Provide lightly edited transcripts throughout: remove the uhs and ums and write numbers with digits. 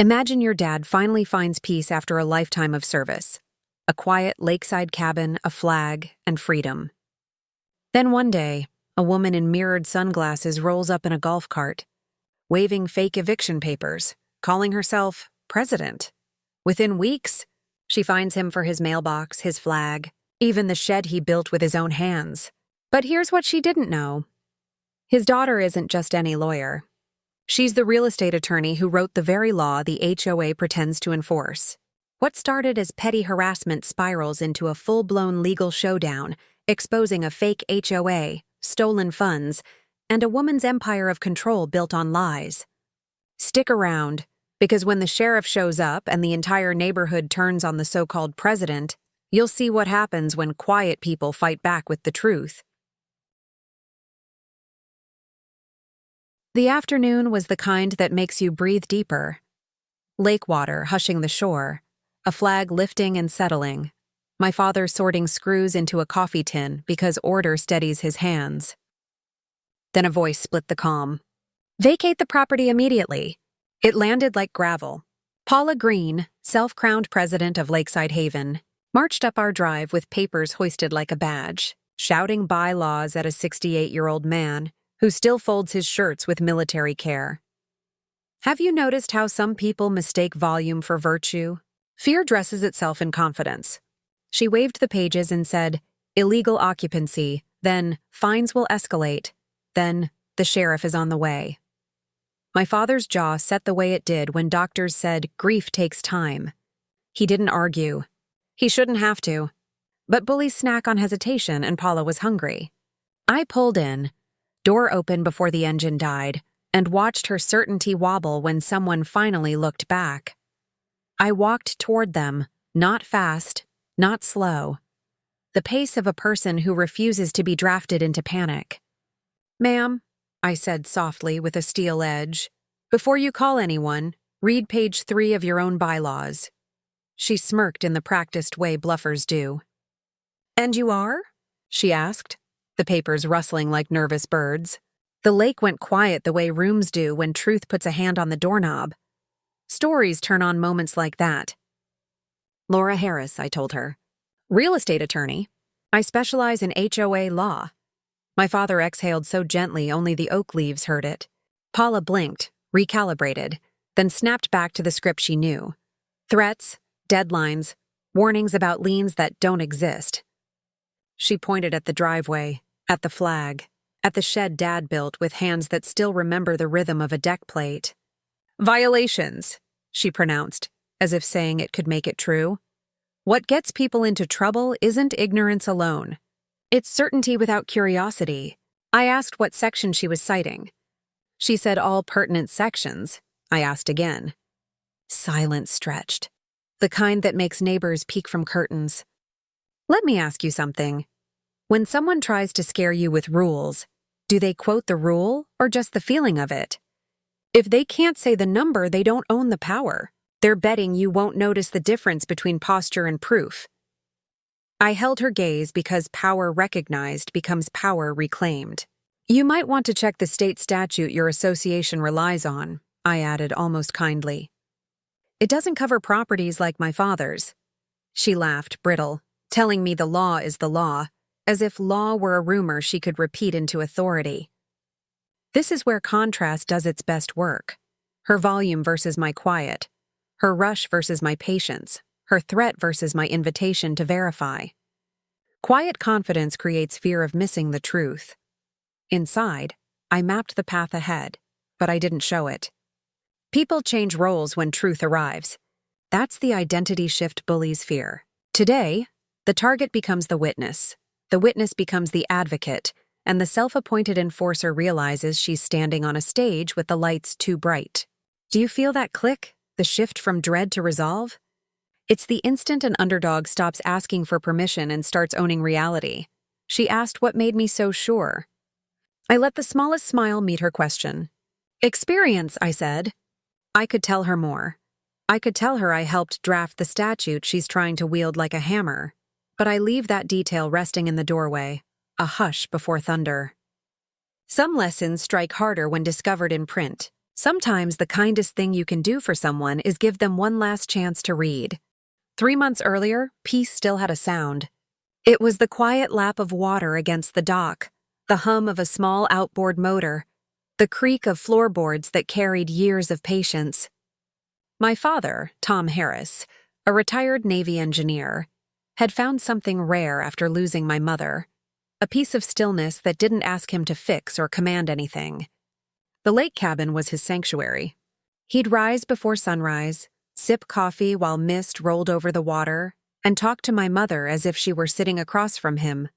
Imagine your dad finally finds peace after a lifetime of service. A quiet lakeside cabin, a flag, and freedom. Then one day, a woman in mirrored sunglasses rolls up in a golf cart, waving fake eviction papers, calling herself president. Within weeks, she finds him for his mailbox, his flag, even the shed he built with his own hands. But here's what she didn't know. His daughter isn't just any lawyer. She's the real estate attorney who wrote the very law the HOA pretends to enforce. What started as petty harassment spirals into a full-blown legal showdown, exposing a fake HOA, stolen funds, and a woman's empire of control built on lies. Stick around, because when the sheriff shows up and the entire neighborhood turns on the so-called president, you'll see what happens when quiet people fight back with the truth. The afternoon was the kind that makes you breathe deeper. Lake water hushing the shore, a flag lifting and settling. My father sorting screws into a coffee tin because order steadies his hands. Then a voice split the calm. "Vacate the property immediately." It landed like gravel. Paula Greene, self-crowned president of Lakeside Haven, marched up our drive with papers hoisted like a badge, shouting bylaws at a 68-year-old man who still folds his shirts with military care. Have you noticed how some people mistake volume for virtue? Fear dresses itself in confidence. She waved the pages and said, "Illegal occupancy," then "Fines will escalate," then "The sheriff is on the way." My father's jaw set the way it did when doctors said grief takes time. He didn't argue. He shouldn't have to. But bullies snack on hesitation, and Paula was hungry. I pulled in, door open before the engine died, and watched her certainty wobble when someone finally looked back. I walked toward them, not fast, not slow. The pace of a person who refuses to be drafted into panic. "Ma'am," I said softly with a steel edge, "before you call anyone, read page 3 of your own bylaws." She smirked in the practiced way bluffers do. "And you are?" she asked, the papers rustling like nervous birds. The lake went quiet the way rooms do when truth puts a hand on the doorknob. Stories turn on moments like that. "Laura Harris," I told her. "Real estate attorney. I specialize in HOA law." My father exhaled so gently only the oak leaves heard it. Paula blinked, recalibrated, then snapped back to the script she knew. Threats, deadlines, warnings about liens that don't exist. She pointed at the driveway, at the flag, at the shed Dad built with hands that still remember the rhythm of a deck plate. "Violations," she pronounced, as if saying it could make it true. "What gets people into trouble isn't ignorance alone. It's certainty without curiosity." I asked what section she was citing. She said all pertinent sections. I asked again. Silence stretched. The kind that makes neighbors peek from curtains. "Let me ask you something. When someone tries to scare you with rules, do they quote the rule or just the feeling of it? If they can't say the number, they don't own the power. They're betting you won't notice the difference between posture and proof." I held her gaze because power recognized becomes power reclaimed. "You might want to check the state statute your association relies on," I added almost kindly. "It doesn't cover properties like my father's." She laughed, brittle, telling me the law is the law, as if law were a rumor she could repeat into authority. This is where contrast does its best work. Her volume versus my quiet. Her rush versus my patience. Her threat versus my invitation to verify. Quiet confidence creates fear of missing the truth. Inside, I mapped the path ahead, but I didn't show it. People change roles when truth arrives. That's the identity shift bullies fear. Today, the target becomes the witness becomes the advocate, and the self-appointed enforcer realizes she's standing on a stage with the lights too bright. Do you feel that click, the shift from dread to resolve? It's the instant an underdog stops asking for permission and starts owning reality. She asked what made me so sure. I let the smallest smile meet her question. "Experience," I said. I could tell her more. I could tell her I helped draft the statute she's trying to wield like a hammer. But I leave that detail resting in the doorway, a hush before thunder. Some lessons strike harder when discovered in print. Sometimes the kindest thing you can do for someone is give them one last chance to read. 3 months earlier, peace still had a sound. It was the quiet lap of water against the dock, the hum of a small outboard motor, the creak of floorboards that carried years of patience. My father, Tom Harris, a retired Navy engineer, had found something rare after losing my mother, a piece of stillness that didn't ask him to fix or command anything. The lake cabin was his sanctuary. He'd rise before sunrise, sip coffee while mist rolled over the water, and talk to my mother as if she were sitting across from him.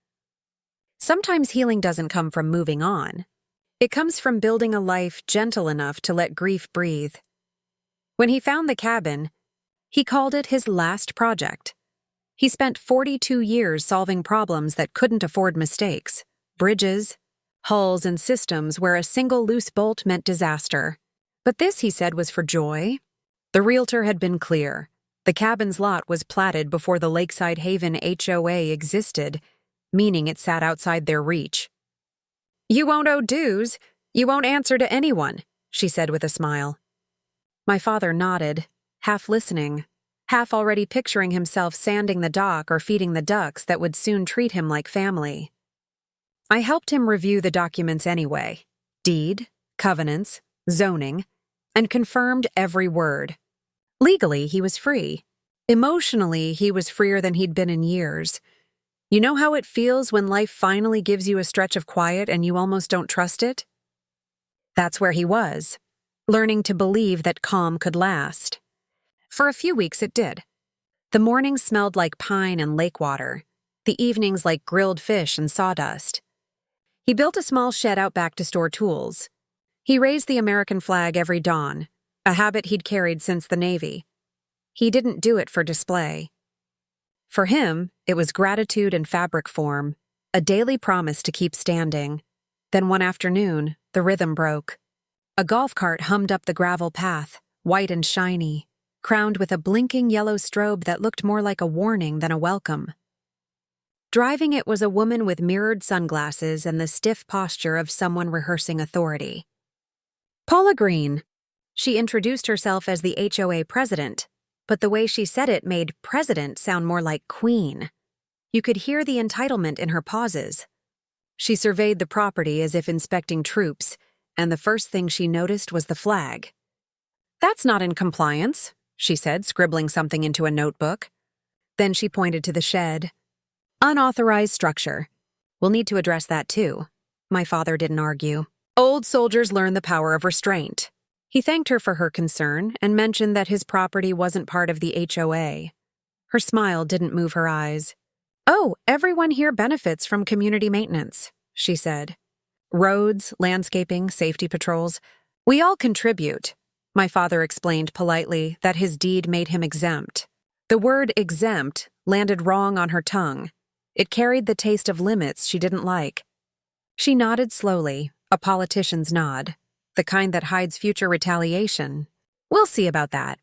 Sometimes healing doesn't come from moving on. It comes from building a life gentle enough to let grief breathe. When he found the cabin, he called it his last project. He spent 42 years solving problems that couldn't afford mistakes, bridges, hulls, and systems where a single loose bolt meant disaster. But this, he said, was for joy. The realtor had been clear. The cabin's lot was platted before the Lakeside Haven HOA existed, meaning it sat outside their reach. "You won't owe dues. You won't answer to anyone," she said with a smile. My father nodded, half listening, half already picturing himself sanding the dock or feeding the ducks that would soon treat him like family. I helped him review the documents anyway, deed, covenants, zoning, and confirmed every word. Legally, he was free. Emotionally, he was freer than he'd been in years. You know how it feels when life finally gives you a stretch of quiet and you almost don't trust it? That's where he was, learning to believe that calm could last. For a few weeks it did. The mornings smelled like pine and lake water, the evenings like grilled fish and sawdust. He built a small shed out back to store tools. He raised the American flag every dawn, a habit he'd carried since the Navy. He didn't do it for display. For him, it was gratitude in fabric form, a daily promise to keep standing. Then one afternoon, the rhythm broke. A golf cart hummed up the gravel path, white and shiny, crowned with a blinking yellow strobe that looked more like a warning than a welcome. Driving it was a woman with mirrored sunglasses and the stiff posture of someone rehearsing authority. Paula Greene. She introduced herself as the HOA president, but the way she said it made president sound more like queen. You could hear the entitlement in her pauses. She surveyed the property as if inspecting troops, and the first thing she noticed was the flag. "That's not in compliance," she said, scribbling something into a notebook. Then she pointed to the shed. "Unauthorized structure. We'll need to address that too." My father didn't argue. Old soldiers learn the power of restraint. He thanked her for her concern and mentioned that his property wasn't part of the HOA. Her smile didn't move her eyes. "Oh, everyone here benefits from community maintenance," she said. "Roads, landscaping, safety patrols. We all contribute." My father explained politely that his deed made him exempt. The word exempt landed wrong on her tongue. It carried the taste of limits she didn't like. She nodded slowly, a politician's nod, the kind that hides future retaliation. "We'll see about that."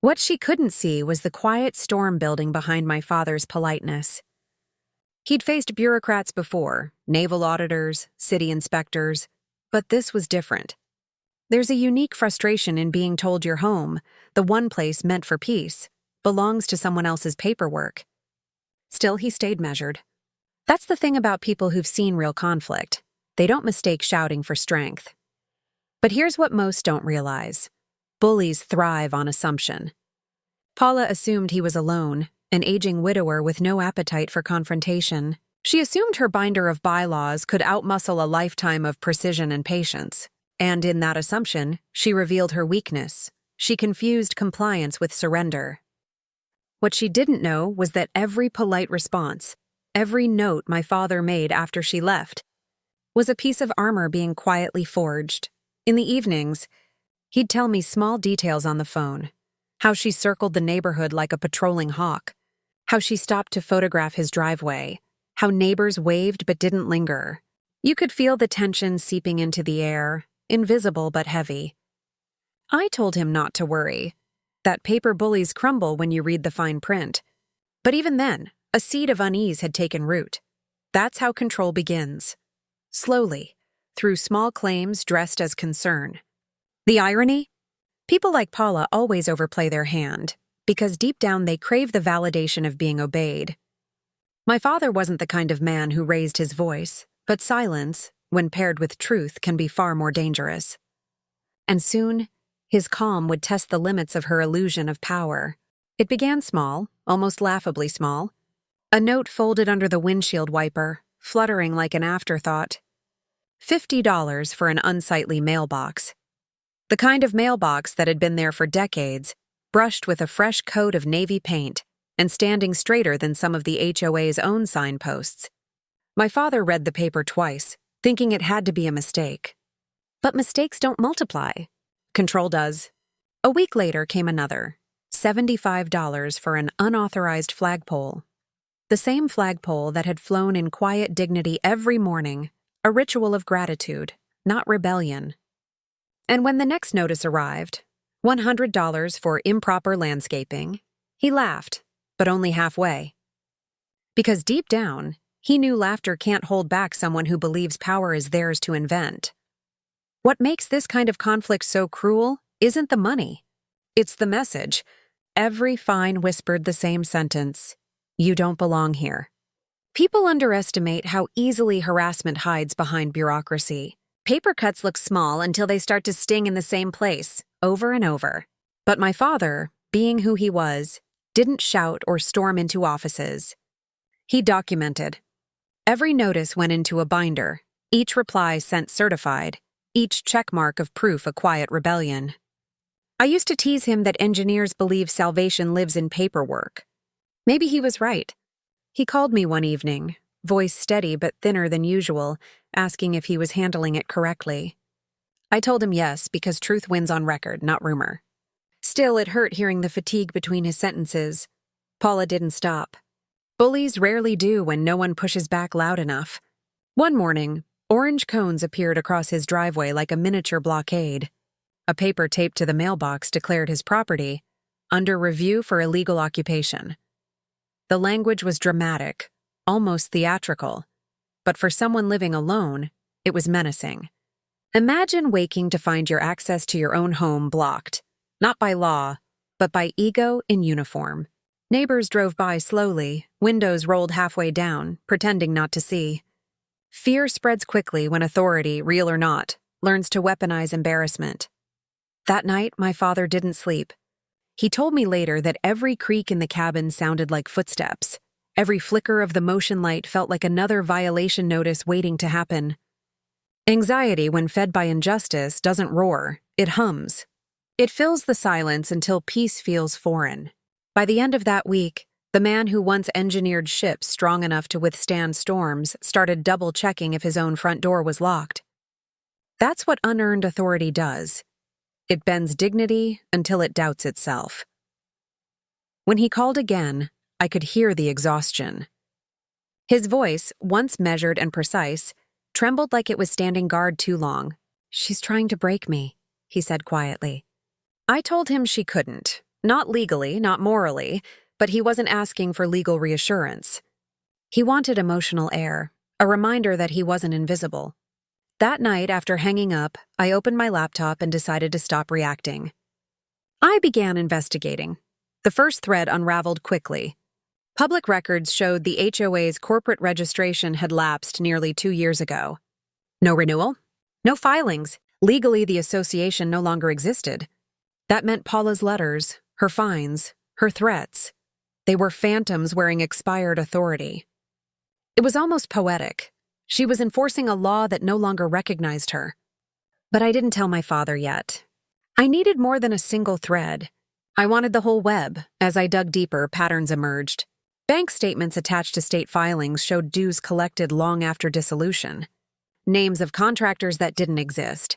What she couldn't see was the quiet storm building behind my father's politeness. He'd faced bureaucrats before, naval auditors, city inspectors, but this was different. There's a unique frustration in being told your home, the one place meant for peace, belongs to someone else's paperwork. Still, he stayed measured. That's the thing about people who've seen real conflict. They don't mistake shouting for strength. But here's what most don't realize. Bullies thrive on assumption. Paula assumed he was alone, an aging widower with no appetite for confrontation. She assumed her binder of bylaws could outmuscle a lifetime of precision and patience. And in that assumption, she revealed her weakness. She confused compliance with surrender. What she didn't know was that every polite response, every note my father made after she left, was a piece of armor being quietly forged. In the evenings, he'd tell me small details on the phone. How she circled the neighborhood like a patrolling hawk. How she stopped to photograph his driveway. How neighbors waved but didn't linger. You could feel the tension seeping into the air, invisible but heavy. I told him not to worry, that paper bullies crumble when you read the fine print. But even then, a seed of unease had taken root. That's how control begins. Slowly, through small claims dressed as concern. The irony? People like Paula always overplay their hand, because deep down they crave the validation of being obeyed. My father wasn't the kind of man who raised his voice, but silence, when paired with truth, can be far more dangerous. And soon, his calm would test the limits of her illusion of power. It began small, almost laughably small. A note folded under the windshield wiper, fluttering like an afterthought. $50 for an unsightly mailbox. The kind of mailbox that had been there for decades, brushed with a fresh coat of navy paint, and standing straighter than some of the HOA's own signposts. My father read the paper twice, thinking it had to be a mistake. But mistakes don't multiply. Control does. A week later came another, $75 for an unauthorized flagpole. The same flagpole that had flown in quiet dignity every morning, a ritual of gratitude, not rebellion. And when the next notice arrived, $100 for improper landscaping, he laughed, but only halfway. Because deep down, he knew laughter can't hold back someone who believes power is theirs to invent. What makes this kind of conflict so cruel isn't the money. It's the message. Every fine whispered the same sentence: "You don't belong here." People underestimate how easily harassment hides behind bureaucracy. Paper cuts look small until they start to sting in the same place, over and over. But my father, being who he was, didn't shout or storm into offices. He documented. Every notice went into a binder, each reply sent certified, each checkmark of proof a quiet rebellion. I used to tease him that engineers believe salvation lives in paperwork. Maybe he was right. He called me one evening, voice steady but thinner than usual, asking if he was handling it correctly. I told him yes, because truth wins on record, not rumor. Still, it hurt hearing the fatigue between his sentences. Paula didn't stop. Bullies rarely do when no one pushes back loud enough. One morning, orange cones appeared across his driveway like a miniature blockade. A paper taped to the mailbox declared his property under review for illegal occupation. The language was dramatic, almost theatrical, but for someone living alone, it was menacing. Imagine waking to find your access to your own home blocked, not by law, but by ego in uniform. Neighbors drove by slowly, windows rolled halfway down, pretending not to see. Fear spreads quickly when authority, real or not, learns to weaponize embarrassment. That night, my father didn't sleep. He told me later that every creak in the cabin sounded like footsteps. Every flicker of the motion light felt like another violation notice waiting to happen. Anxiety, when fed by injustice, doesn't roar, it hums. It fills the silence until peace feels foreign. By the end of that week, the man who once engineered ships strong enough to withstand storms started double-checking if his own front door was locked. That's what unearned authority does. It bends dignity until it doubts itself. When he called again, I could hear the exhaustion. His voice, once measured and precise, trembled like it was standing guard too long. "She's trying to break me," he said quietly. I told him she couldn't. Not legally, not morally, but he wasn't asking for legal reassurance. He wanted emotional air, a reminder that he wasn't invisible. That night, after hanging up, I opened my laptop and decided to stop reacting. I began investigating. The first thread unraveled quickly. Public records showed the HOA's corporate registration had lapsed nearly 2 years ago. No renewal? No filings. Legally, the association no longer existed. That meant Paula's letters, her fines, her threats. They were phantoms wearing expired authority. It was almost poetic. She was enforcing a law that no longer recognized her. But I didn't tell my father yet. I needed more than a single thread. I wanted the whole web. As I dug deeper, patterns emerged. Bank statements attached to state filings showed dues collected long after dissolution. Names of contractors that didn't exist.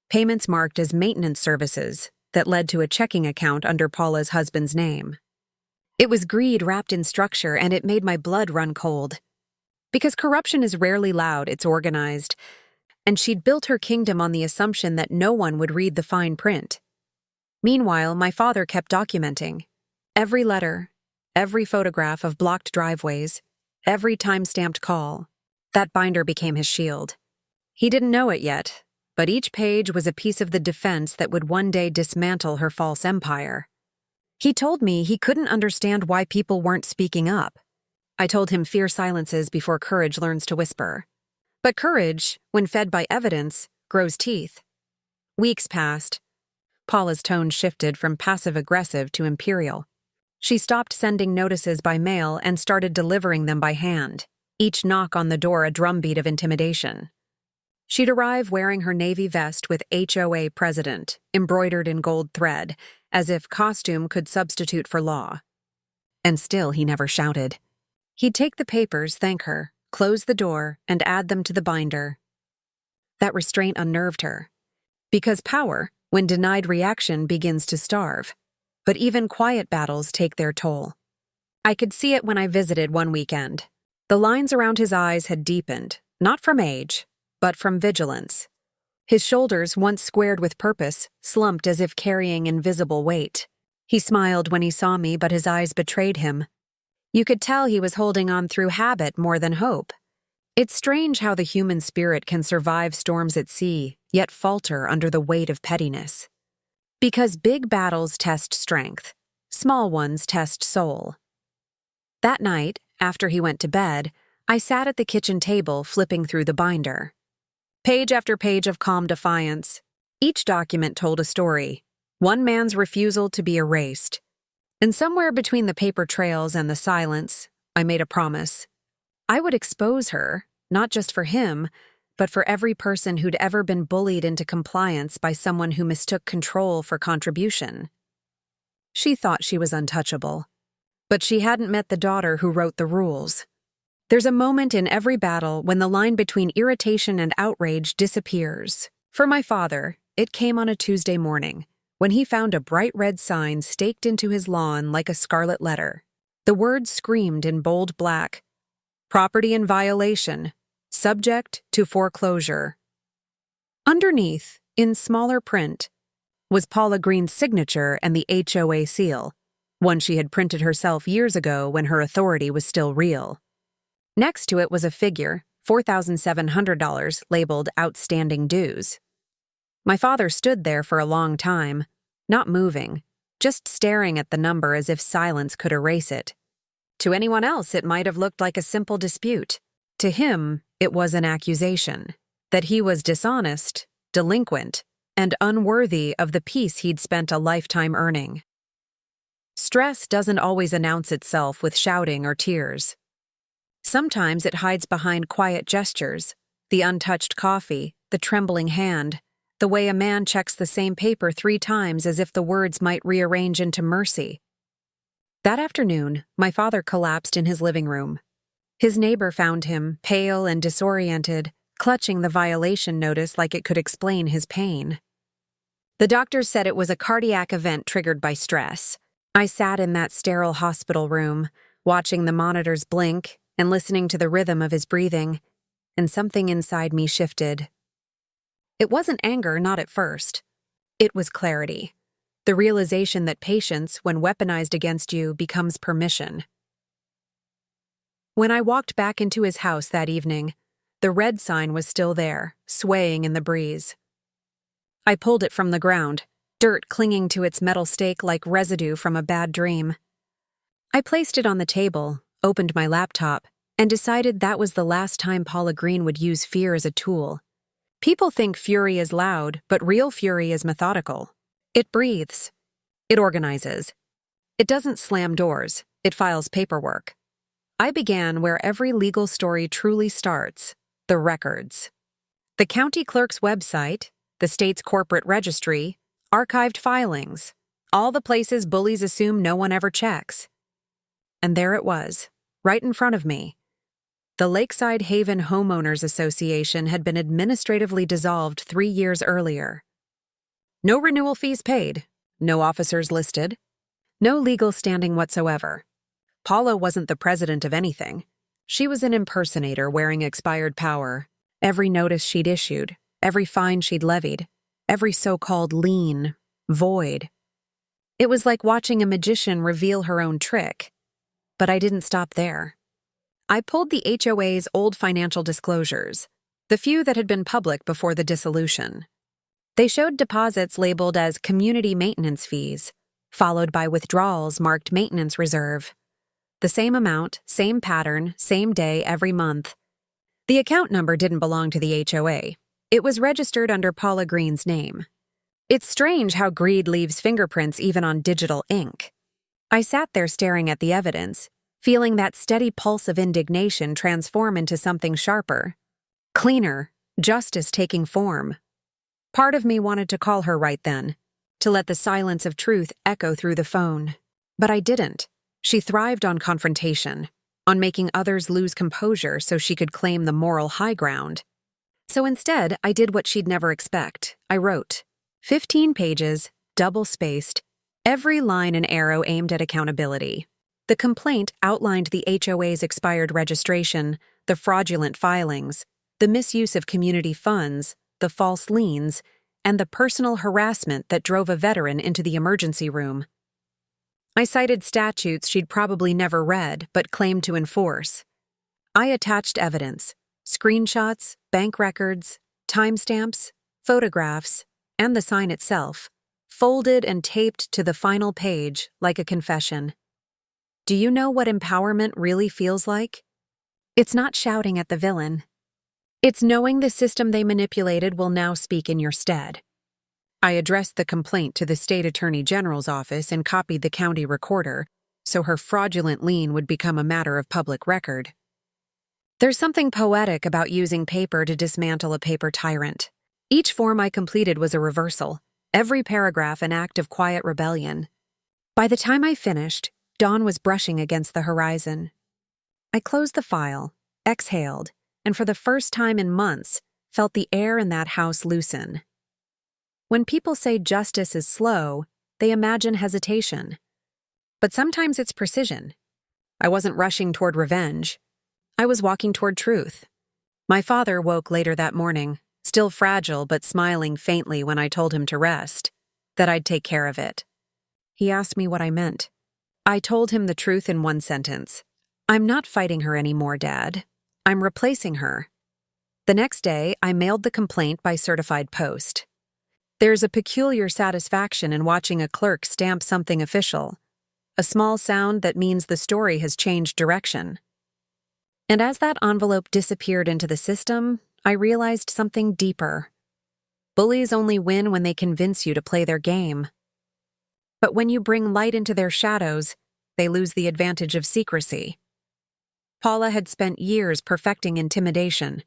Payments marked as maintenance services that led to a checking account under Paula's husband's name. It was greed wrapped in structure, and it made my blood run cold. Because corruption is rarely loud, it's organized. And she'd built her kingdom on the assumption that no one would read the fine print. Meanwhile, my father kept documenting. Every letter, every photograph of blocked driveways, every time-stamped call. That binder became his shield. He didn't know it yet, but each page was a piece of the defense that would one day dismantle her false empire. He told me he couldn't understand why people weren't speaking up. I told him fear silences before courage learns to whisper. But courage, when fed by evidence, grows teeth. Weeks passed. Paula's tone shifted from passive-aggressive to imperial. She stopped sending notices by mail and started delivering them by hand, each knock on the door a drumbeat of intimidation. She'd arrive wearing her navy vest with HOA president, embroidered in gold thread, as if costume could substitute for law. And still he never shouted. He'd take the papers, thank her, close the door, and add them to the binder. That restraint unnerved her. Because power, when denied reaction, begins to starve. But even quiet battles take their toll. I could see it when I visited one weekend. The lines around his eyes had deepened, not from age, but from vigilance. His shoulders, once squared with purpose, slumped as if carrying invisible weight. He smiled when he saw me, but his eyes betrayed him. You could tell he was holding on through habit more than hope. It's strange how the human spirit can survive storms at sea, yet falter under the weight of pettiness. Because big battles test strength, small ones test soul. That night, after he went to bed, I sat at the kitchen table flipping through the binder. Page after page of calm defiance. Each document told a story, one man's refusal to be erased. And somewhere between the paper trails and the silence, I made a promise. I would expose her, not just for him, but for every person who'd ever been bullied into compliance by someone who mistook control for contribution. She thought she was untouchable, but she hadn't met the daughter who wrote the rules. There's a moment in every battle when the line between irritation and outrage disappears. For my father, it came on a Tuesday morning, when he found a bright red sign staked into his lawn like a scarlet letter. The words screamed in bold black, "Property in violation. Subject to foreclosure." Underneath, in smaller print, was Paula Greene's signature and the HOA seal, one she had printed herself years ago when her authority was still real. Next to it was a figure, $4,700, labeled outstanding dues. My father stood there for a long time, not moving, just staring at the number as if silence could erase it. To anyone else, it might have looked like a simple dispute. To him, it was an accusation that he was dishonest, delinquent, and unworthy of the peace he'd spent a lifetime earning. Stress doesn't always announce itself with shouting or tears. Sometimes it hides behind quiet gestures, the untouched coffee, the trembling hand, the way a man checks the same paper 3 times as if the words might rearrange into mercy. That afternoon, my father collapsed in his living room. His neighbor found him, pale and disoriented, clutching the violation notice like it could explain his pain. The doctors said it was a cardiac event triggered by stress. I sat in that sterile hospital room, watching the monitors blink and listening to the rhythm of his breathing, and something inside me shifted. It wasn't anger, not at first. It was clarity. The realization that patience, when weaponized against you, becomes permission. When I walked back into his house that evening, the red sign was still there, swaying in the breeze. I pulled it from the ground, dirt clinging to its metal stake like residue from a bad dream. I placed it on the table, opened my laptop, and decided that was the last time Paula Greene would use fear as a tool. People think fury is loud, but real fury is methodical. It breathes. It organizes. It doesn't slam doors. It files paperwork. I began where every legal story truly starts, the records. The county clerk's website, the state's corporate registry, archived filings, all the places bullies assume no one ever checks. And there it was, right in front of me. The Lakeside Haven Homeowners Association had been administratively dissolved 3 years earlier. No renewal fees paid, no officers listed, no legal standing whatsoever. Paula wasn't the president of anything. She was an impersonator wearing expired power. Every notice she'd issued, every fine she'd levied, every so-called lien, void. It was like watching a magician reveal her own trick. But I didn't stop there. I pulled the HOA's old financial disclosures, the few that had been public before the dissolution. They showed deposits labeled as community maintenance fees, followed by withdrawals marked maintenance reserve. The same amount, same pattern, same day every month. The account number didn't belong to the HOA. It was registered under Paula Greene's name. It's strange how greed leaves fingerprints even on digital ink. I sat there staring at the evidence, feeling that steady pulse of indignation transform into something sharper. Cleaner, justice taking form. Part of me wanted to call her right then, to let the silence of truth echo through the phone. But I didn't. She thrived on confrontation, on making others lose composure so she could claim the moral high ground. So instead, I did what she'd never expect. I wrote 15 pages, double-spaced, every line an arrow aimed at accountability. The complaint outlined the HOA's expired registration, the fraudulent filings, the misuse of community funds, the false liens, and the personal harassment that drove a veteran into the emergency room. I cited statutes she'd probably never read but claimed to enforce. I attached evidence, screenshots, bank records, timestamps, photographs, and the sign itself, folded and taped to the final page like a confession. Do you know what empowerment really feels like? It's not shouting at the villain. It's knowing the system they manipulated will now speak in your stead. I addressed the complaint to the state attorney general's office and copied the county recorder, so her fraudulent lien would become a matter of public record. There's something poetic about using paper to dismantle a paper tyrant. Each form I completed was a reversal, every paragraph an act of quiet rebellion. By the time I finished, dawn was brushing against the horizon. I closed the file, exhaled, and for the first time in months, felt the air in that house loosen. When people say justice is slow, they imagine hesitation. But sometimes it's precision. I wasn't rushing toward revenge. I was walking toward truth. My father woke later that morning, still fragile but smiling faintly when I told him to rest, that I'd take care of it. He asked me what I meant. I told him the truth in one sentence. I'm not fighting her anymore, Dad. I'm replacing her. The next day, I mailed the complaint by certified post. There's a peculiar satisfaction in watching a clerk stamp something official, a small sound that means the story has changed direction. And as that envelope disappeared into the system, I realized something deeper. Bullies only win when they convince you to play their game. But when you bring light into their shadows, they lose the advantage of secrecy. Paula had spent years perfecting intimidation.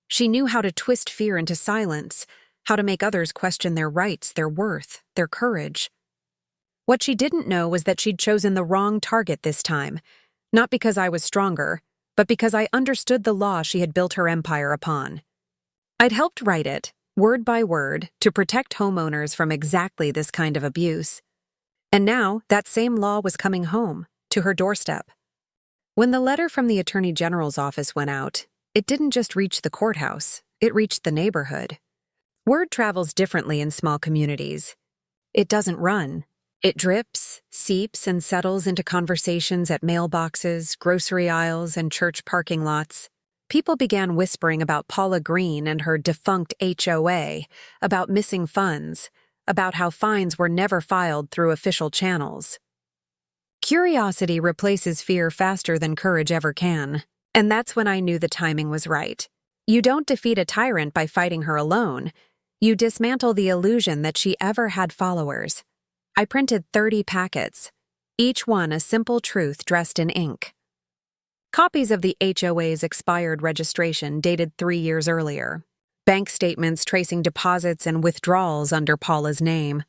She knew how to twist fear into silence, how to make others question their rights, their worth, their courage. What she didn't know was that she'd chosen the wrong target this time, not because I was stronger, but because I understood the law she had built her empire upon. I'd helped write it, word by word, to protect homeowners from exactly this kind of abuse. And now, that same law was coming home, to her doorstep. When the letter from the Attorney General's office went out, it didn't just reach the courthouse, it reached the neighborhood. Word travels differently in small communities. It doesn't run. It drips, seeps, and settles into conversations at mailboxes, grocery aisles, and church parking lots. People began whispering about Paula Greene and her defunct HOA, about missing funds, about how fines were never filed through official channels. Curiosity replaces fear faster than courage ever can, and that's when I knew the timing was right. You don't defeat a tyrant by fighting her alone. You dismantle the illusion that she ever had followers. I printed 30 packets, each one a simple truth dressed in ink. Copies of the HOA's expired registration dated 3 years earlier. Bank statements tracing deposits and withdrawals under Paula's name.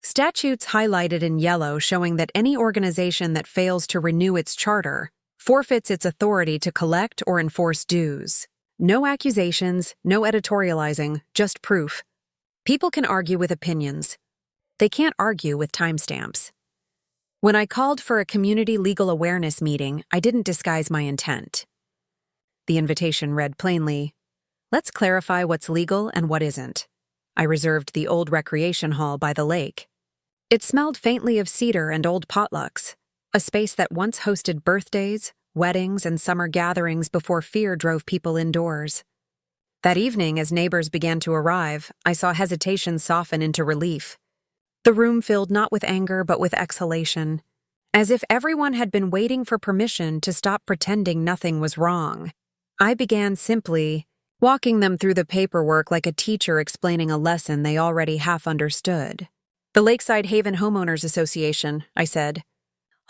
Statutes highlighted in yellow showing that any organization that fails to renew its charter forfeits its authority to collect or enforce dues. No accusations, no editorializing, just proof. People can argue with opinions. They can't argue with timestamps. When I called for a community legal awareness meeting, I didn't disguise my intent. The invitation read plainly, "Let's clarify what's legal and what isn't." I reserved the old recreation hall by the lake. It smelled faintly of cedar and old potlucks, a space that once hosted birthdays, weddings, and summer gatherings before fear drove people indoors. That evening, as neighbors began to arrive, I saw hesitation soften into relief. The room filled not with anger but with exhalation, as if everyone had been waiting for permission to stop pretending nothing was wrong. I began simply, walking them through the paperwork like a teacher explaining a lesson they already half understood. "The Lakeside Haven Homeowners Association," I said,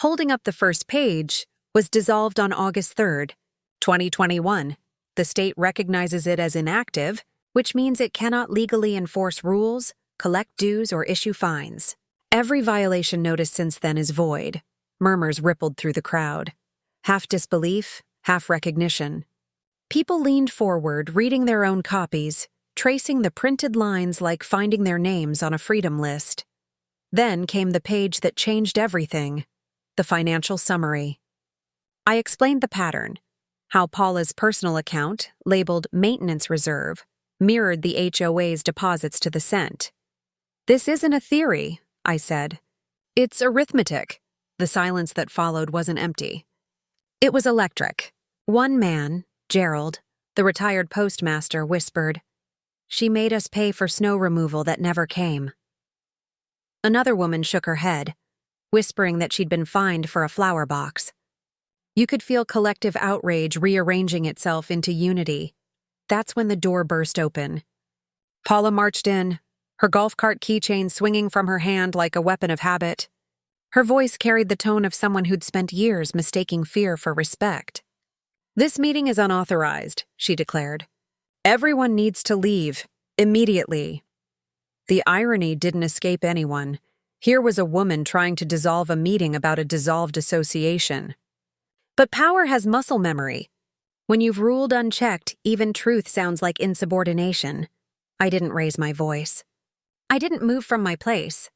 holding up the first page, "was dissolved on August 3rd, 2021. The state recognizes it as inactive, which means it cannot legally enforce rules, collect dues, or issue fines. Every violation notice since then is void." Murmurs rippled through the crowd. Half disbelief, half recognition. People leaned forward, reading their own copies, tracing the printed lines like finding their names on a freedom list. Then came the page that changed everything, the financial summary. I explained the pattern, how Paula's personal account, labeled Maintenance Reserve, mirrored the HOA's deposits to the cent. "This isn't a theory," I said. "It's arithmetic." The silence that followed wasn't empty. It was electric. One man, Gerald, the retired postmaster, whispered, "She made us pay for snow removal that never came." Another woman shook her head, whispering that she'd been fined for a flower box. You could feel collective outrage rearranging itself into unity. That's when the door burst open. Paula marched in, her golf cart keychain swinging from her hand like a weapon of habit. Her voice carried the tone of someone who'd spent years mistaking fear for respect. "This meeting is unauthorized," she declared. "Everyone needs to leave, immediately." The irony didn't escape anyone. Here was a woman trying to dissolve a meeting about a dissolved association. But power has muscle memory. When you've ruled unchecked, even truth sounds like insubordination. I didn't raise my voice. I didn't move from my place.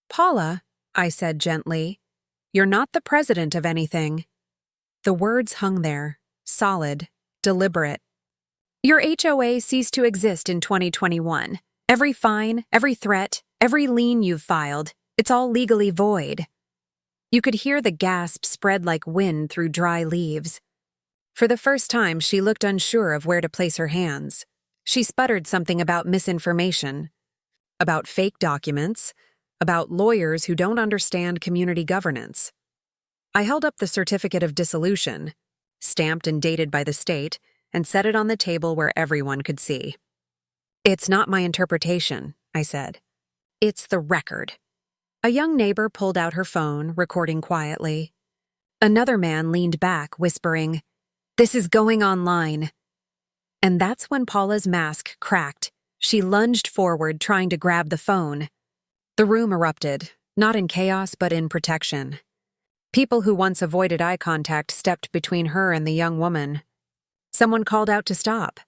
"Paula," I said gently, "you're not the president of anything." The words hung there, solid, deliberate. "Your HOA ceased to exist in 2021. Every fine, every threat, every lien you've filed, it's all legally void." You could hear the gasp spread like wind through dry leaves. For the first time, she looked unsure of where to place her hands. She sputtered something about misinformation, about fake documents, about lawyers who don't understand community governance. I held up the certificate of dissolution, stamped and dated by the state, and set it on the table where everyone could see. "It's not my interpretation," I said. "It's the record." A young neighbor pulled out her phone, recording quietly. Another man leaned back, whispering, "This is going online." And that's when Paula's mask cracked. She lunged forward, trying to grab the phone. The room erupted, not in chaos but in protection. People who once avoided eye contact stepped between her and the young woman. Someone called out to stop.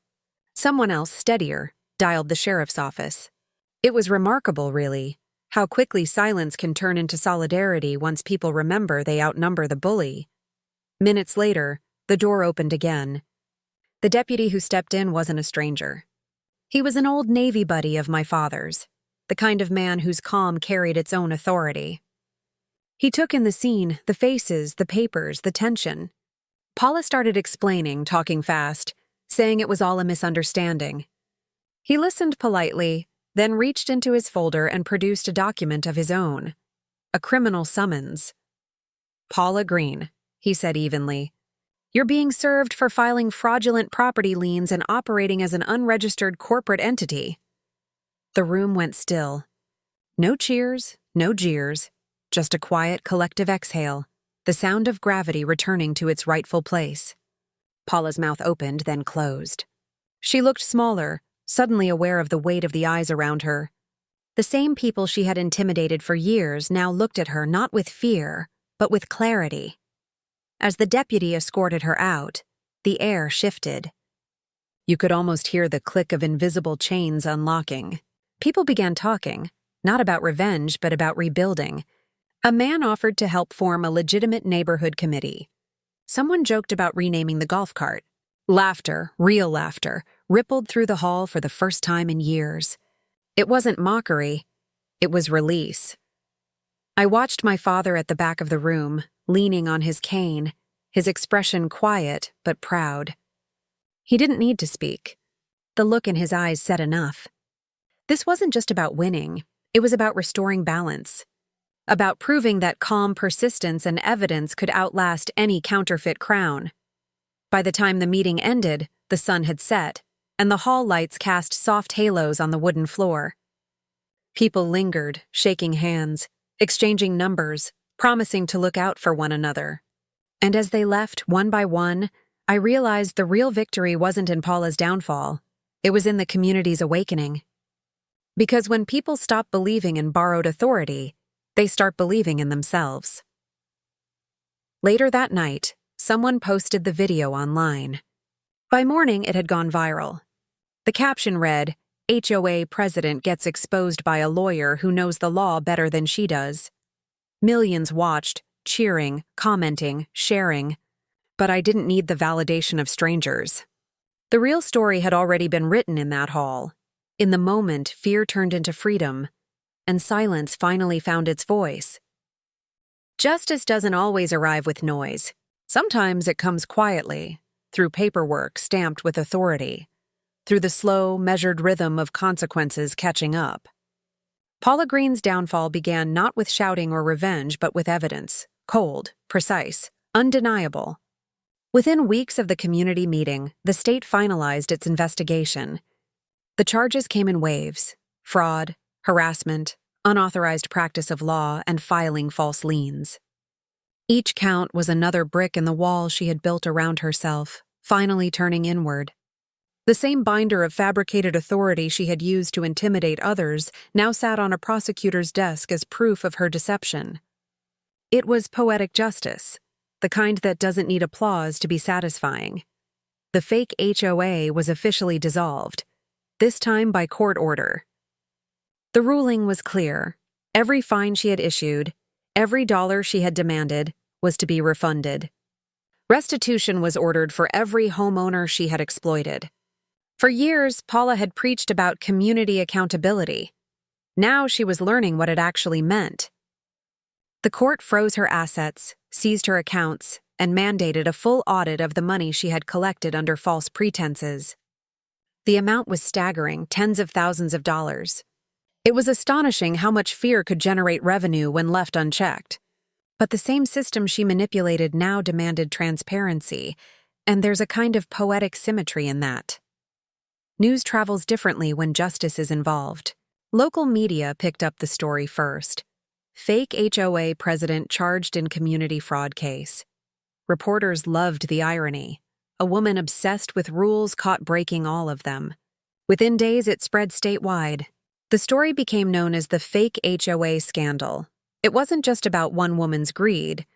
Someone else, steadier, dialed the sheriff's office. It was remarkable, really, how quickly silence can turn into solidarity once people remember they outnumber the bully. Minutes later, the door opened again. The deputy who stepped in wasn't a stranger. He was an old Navy buddy of my father's, the kind of man whose calm carried its own authority. He took in the scene, the faces, the papers, the tension. Paula started explaining, talking fast, saying it was all a misunderstanding. He listened politely, then reached into his folder and produced a document of his own. A criminal summons. "Paula Greene," he said evenly. "You're being served for filing fraudulent property liens and operating as an unregistered corporate entity." The room went still. No cheers, no jeers, just a quiet collective exhale, the sound of gravity returning to its rightful place. Paula's mouth opened, then closed. She looked smaller, suddenly aware of the weight of the eyes around her. The same people she had intimidated for years now looked at her not with fear, but with clarity. As the deputy escorted her out, the air shifted. You could almost hear the click of invisible chains unlocking. People began talking, not about revenge, but about rebuilding. A man offered to help form a legitimate neighborhood committee. Someone joked about renaming the golf cart. Laughter, real laughter, rippled through the hall for the first time in years. It wasn't mockery, it was release. I watched my father at the back of the room, leaning on his cane, his expression quiet but proud. He didn't need to speak. The look in his eyes said enough. This wasn't just about winning, it was about restoring balance. About proving that calm persistence and evidence could outlast any counterfeit crown. By the time the meeting ended, the sun had set, and the hall lights cast soft halos on the wooden floor. People lingered, shaking hands, exchanging numbers, promising to look out for one another. And as they left, one by one, I realized the real victory wasn't in Paula's downfall. It was in the community's awakening. Because when people stop believing in borrowed authority, they start believing in themselves. Later that night, someone posted the video online. By morning, it had gone viral. The caption read, "HOA president gets exposed by a lawyer who knows the law better than she does." Millions watched, cheering, commenting, sharing. But I didn't need the validation of strangers. The real story had already been written in that hall. In the moment, fear turned into freedom, and silence finally found its voice. Justice doesn't always arrive with noise. Sometimes it comes quietly, through paperwork stamped with authority, through the slow, measured rhythm of consequences catching up. Paula Greene's downfall began not with shouting or revenge, but with evidence, cold, precise, undeniable. Within weeks of the community meeting, the state finalized its investigation. The charges came in waves: fraud, harassment, unauthorized practice of law, and filing false liens. Each count was another brick in the wall she had built around herself, finally turning inward. The same binder of fabricated authority she had used to intimidate others now sat on a prosecutor's desk as proof of her deception. It was poetic justice, the kind that doesn't need applause to be satisfying. The fake HOA was officially dissolved, this time by court order. The ruling was clear. Every fine she had issued, every dollar she had demanded, was to be refunded. Restitution was ordered for every homeowner she had exploited. For years, Paula had preached about community accountability. Now she was learning what it actually meant. The court froze her assets, seized her accounts, and mandated a full audit of the money she had collected under false pretenses. The amount was staggering, tens of thousands of dollars. It was astonishing how much fear could generate revenue when left unchecked. But the same system she manipulated now demanded transparency, and there's a kind of poetic symmetry in that. News travels differently when justice is involved. Local media picked up the story first. Fake HOA president charged in community fraud case. Reporters loved the irony. A woman obsessed with rules caught breaking all of them. Within days, it spread statewide. The story became known as the fake HOA scandal. It wasn't just about one woman's greed.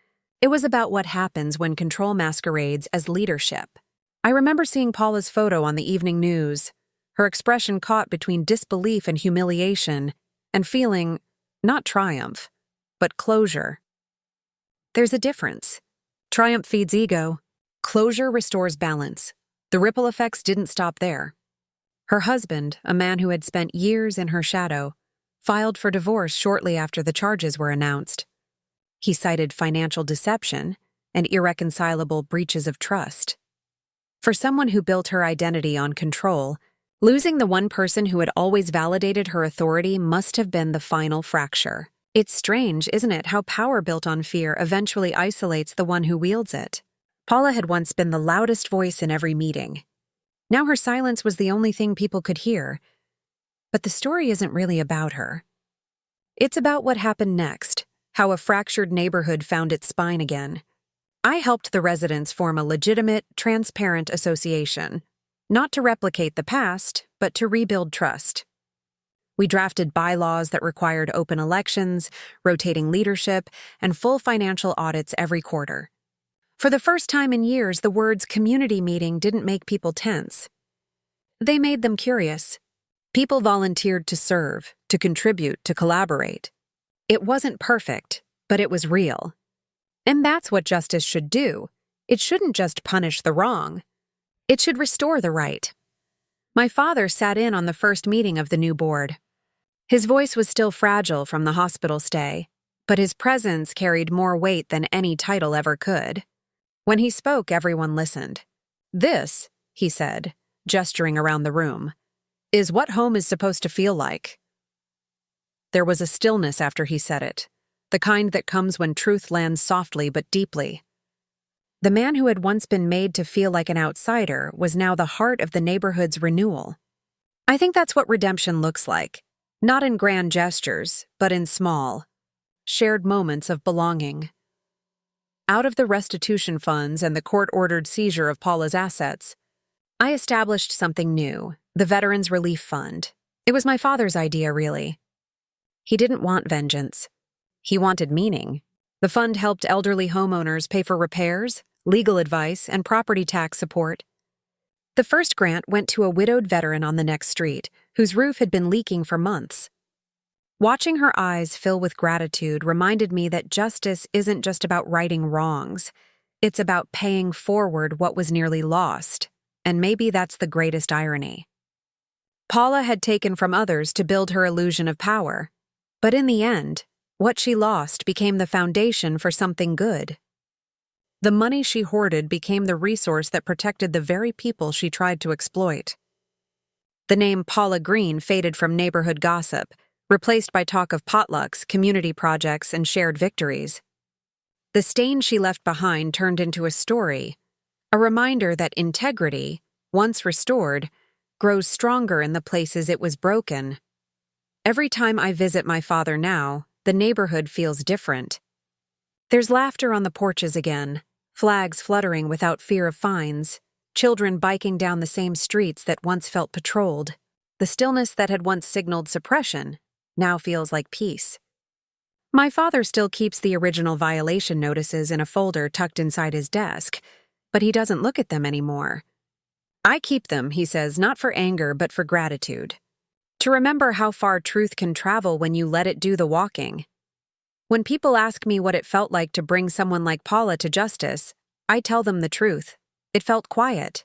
It was about what happens when control masquerades as leadership. I remember seeing Paula's photo on the evening news, her expression caught between disbelief and humiliation, and feeling, not triumph, but closure. There's a difference. Triumph feeds ego. Closure restores balance. The ripple effects didn't stop there. Her husband, a man who had spent years in her shadow, filed for divorce shortly after the charges were announced. He cited financial deception and irreconcilable breaches of trust. For someone who built her identity on control, losing the one person who had always validated her authority must have been the final fracture. It's strange, isn't it, how power built on fear eventually isolates the one who wields it. Paula had once been the loudest voice in every meeting. Now her silence was the only thing people could hear. But the story isn't really about her. It's about what happened next, how a fractured neighborhood found its spine again. I helped the residents form a legitimate, transparent association, not to replicate the past, but to rebuild trust. We drafted bylaws that required open elections, rotating leadership, and full financial audits every quarter. For the first time in years, the words community meeting didn't make people tense. They made them curious. People volunteered to serve, to contribute, to collaborate. It wasn't perfect, but it was real. And that's what justice should do. It shouldn't just punish the wrong. It should restore the right. My father sat in on the first meeting of the new board. His voice was still fragile from the hospital stay, but his presence carried more weight than any title ever could. When he spoke, everyone listened. "This," he said, gesturing around the room, is what home is supposed to feel like. There was a stillness after he said it, the kind that comes when truth lands softly but deeply. The man who had once been made to feel like an outsider was now the heart of the neighborhood's renewal. I think that's what redemption looks like, not in grand gestures, but in small, shared moments of belonging. Out of the restitution funds and the court-ordered seizure of Paula's assets, I established something new, the Veterans Relief Fund. It was my father's idea, really. He didn't want vengeance. He wanted meaning. The fund helped elderly homeowners pay for repairs, legal advice, and property tax support. The first grant went to a widowed veteran on the next street, whose roof had been leaking for months. Watching her eyes fill with gratitude reminded me that justice isn't just about righting wrongs. It's about paying forward what was nearly lost, and maybe that's the greatest irony. Paula had taken from others to build her illusion of power, but in the end, what she lost became the foundation for something good. The money she hoarded became the resource that protected the very people she tried to exploit. The name Paula Greene faded from neighborhood gossip, replaced by talk of potlucks, community projects, and shared victories. The stain she left behind turned into a story, a reminder that integrity, once restored, grows stronger in the places it was broken. Every time I visit my father now, the neighborhood feels different. There's laughter on the porches again, flags fluttering without fear of fines, children biking down the same streets that once felt patrolled. The stillness that had once signaled suppression now feels like peace. My father still keeps the original violation notices in a folder tucked inside his desk, but he doesn't look at them anymore. I keep them, he says, not for anger but for gratitude. To remember how far truth can travel when you let it do the walking. When people ask me what it felt like to bring someone like Paula to justice, I tell them the truth. It felt quiet.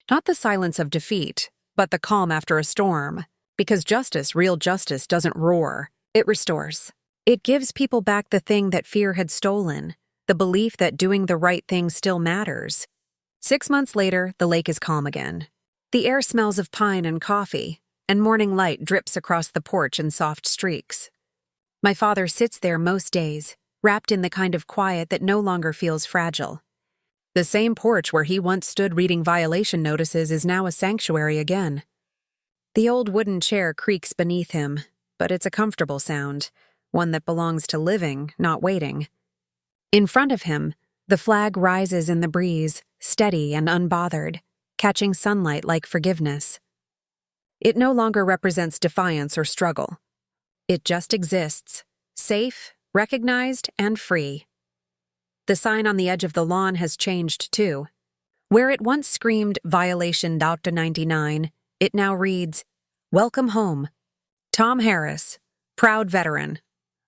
Not the silence of defeat, but the calm after a storm. Because justice, real justice, doesn't roar. It restores. It gives people back the thing that fear had stolen, the belief that doing the right thing still matters. 6 months later, the lake is calm again. The air smells of pine and coffee, and morning light drips across the porch in soft streaks. My father sits there most days, wrapped in the kind of quiet that no longer feels fragile. The same porch where he once stood reading violation notices is now a sanctuary again. The old wooden chair creaks beneath him, but it's a comfortable sound, one that belongs to living, not waiting. In front of him, the flag rises in the breeze, steady and unbothered, catching sunlight like forgiveness. It no longer represents defiance or struggle. It just exists, safe, recognized, and free. The sign on the edge of the lawn has changed too. Where it once screamed Violation Dr. 99, it now reads, Welcome home. Tom Harris, proud veteran.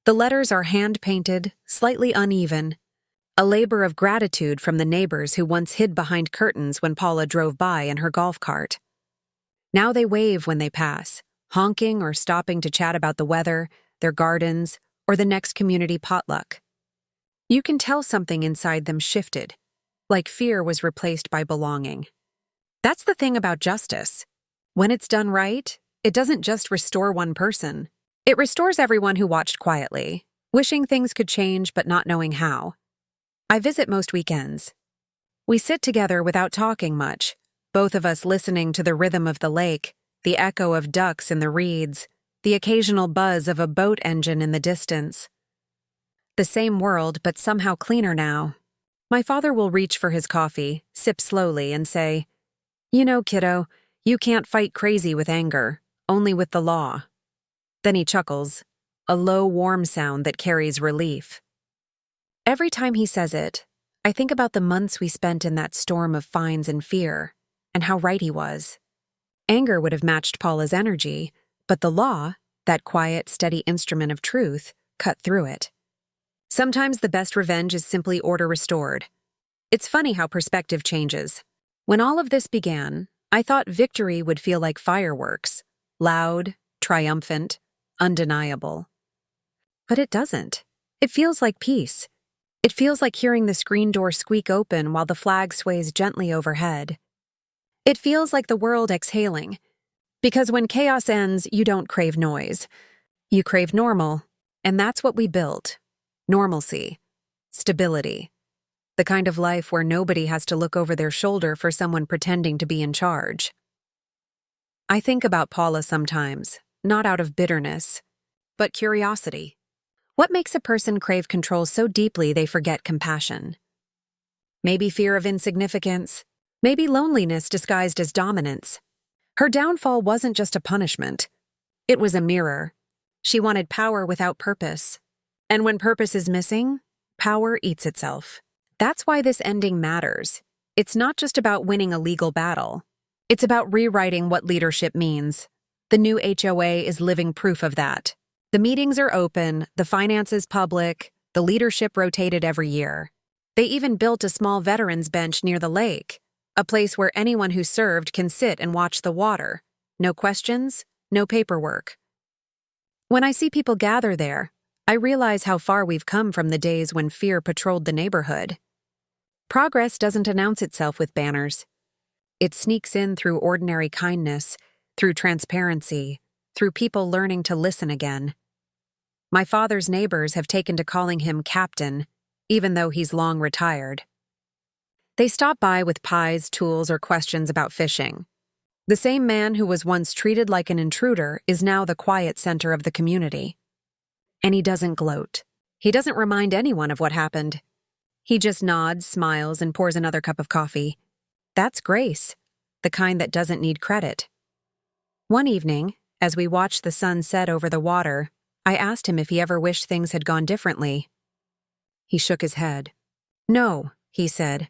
The letters are hand-painted, slightly uneven, a labor of gratitude from the neighbors who once hid behind curtains when Paula drove by in her golf cart. Now they wave when they pass, honking or stopping to chat about the weather, their gardens, or the next community potluck. You can tell something inside them shifted, like fear was replaced by belonging. That's the thing about justice. When it's done right, it doesn't just restore one person. It restores everyone who watched quietly, wishing things could change but not knowing how. I visit most weekends. We sit together without talking much, both of us listening to the rhythm of the lake, the echo of ducks in the reeds, the occasional buzz of a boat engine in the distance. The same world, but somehow cleaner now. My father will reach for his coffee, sip slowly, and say, You know, kiddo, you can't fight crazy with anger, only with the law. Then he chuckles, a low, warm sound that carries relief. Every time he says it, I think about the months we spent in that storm of fines and fear, and how right he was. Anger would have matched Paula's energy, but the law, that quiet, steady instrument of truth, cut through it. Sometimes the best revenge is simply order restored. It's funny how perspective changes. When all of this began, I thought victory would feel like fireworks, loud, triumphant, undeniable. But it doesn't. It feels like peace. It feels like hearing the screen door squeak open while the flag sways gently overhead. It feels like the world exhaling. Because when chaos ends, you don't crave noise. You crave normal, and that's what we built. Normalcy. Stability. The kind of life where nobody has to look over their shoulder for someone pretending to be in charge. I think about Paula sometimes, not out of bitterness, but curiosity. What makes a person crave control so deeply they forget compassion? Maybe fear of insignificance, maybe loneliness disguised as dominance. Her downfall wasn't just a punishment. It was a mirror. She wanted power without purpose. And when purpose is missing, power eats itself. That's why this ending matters. It's not just about winning a legal battle. It's about rewriting what leadership means. The new HOA is living proof of that. The meetings are open, the finances public, the leadership rotated every year. They even built a small veterans bench near the lake, a place where anyone who served can sit and watch the water. No questions, no paperwork. When I see people gather there, I realize how far we've come from the days when fear patrolled the neighborhood. Progress doesn't announce itself with banners. It sneaks in through ordinary kindness, through transparency, through people learning to listen again. My father's neighbors have taken to calling him Captain, even though he's long retired. They stop by with pies, tools, or questions about fishing. The same man who was once treated like an intruder is now the quiet center of the community. And he doesn't gloat. He doesn't remind anyone of what happened. He just nods, smiles, and pours another cup of coffee. That's grace, the kind that doesn't need credit. One evening, as we watched the sun set over the water, I asked him if he ever wished things had gone differently. He shook his head. No, he said.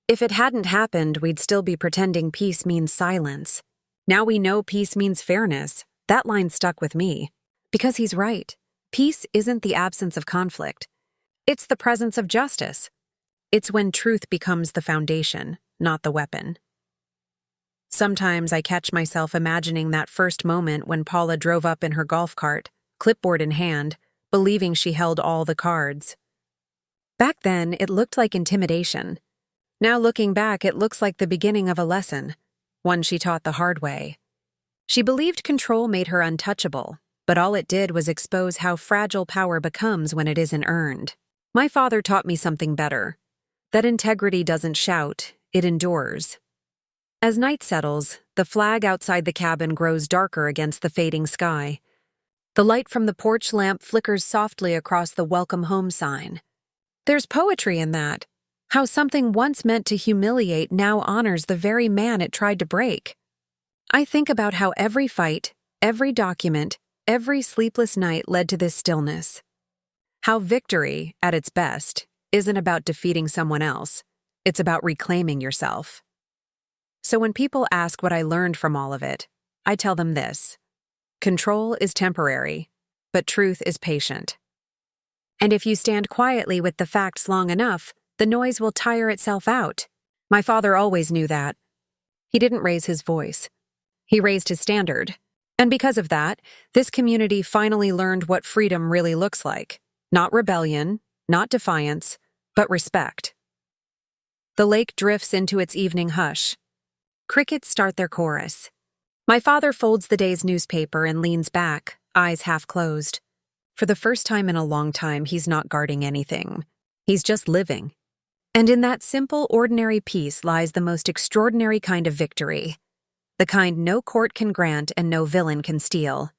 If it hadn't happened, we'd still be pretending peace means silence. Now we know peace means fairness. That line stuck with me. Because he's right. Peace isn't the absence of conflict. It's the presence of justice. It's when truth becomes the foundation, not the weapon. Sometimes I catch myself imagining that first moment when Paula drove up in her golf cart, clipboard in hand, believing she held all the cards. Back then, it looked like intimidation. Now looking back, it looks like the beginning of a lesson, one she taught the hard way. She believed control made her untouchable, but all it did was expose how fragile power becomes when it isn't earned. My father taught me something better, that integrity doesn't shout, it endures. As night settles, the flag outside the cabin grows darker against the fading sky. The light from the porch lamp flickers softly across the welcome home sign. There's poetry in that. How something once meant to humiliate now honors the very man it tried to break. I think about how every fight, every document, every sleepless night led to this stillness. How victory, at its best, isn't about defeating someone else. It's about reclaiming yourself. So when people ask what I learned from all of it, I tell them this. Control is temporary, but truth is patient. And if you stand quietly with the facts long enough, the noise will tire itself out. My father always knew that. He didn't raise his voice. He raised his standard. And because of that, this community finally learned what freedom really looks like. Not rebellion, not defiance, but respect. The lake drifts into its evening hush. Crickets start their chorus. My father folds the day's newspaper and leans back, eyes half closed. For the first time in a long time, he's not guarding anything. He's just living. And in that simple, ordinary peace lies the most extraordinary kind of victory. The kind no court can grant and no villain can steal.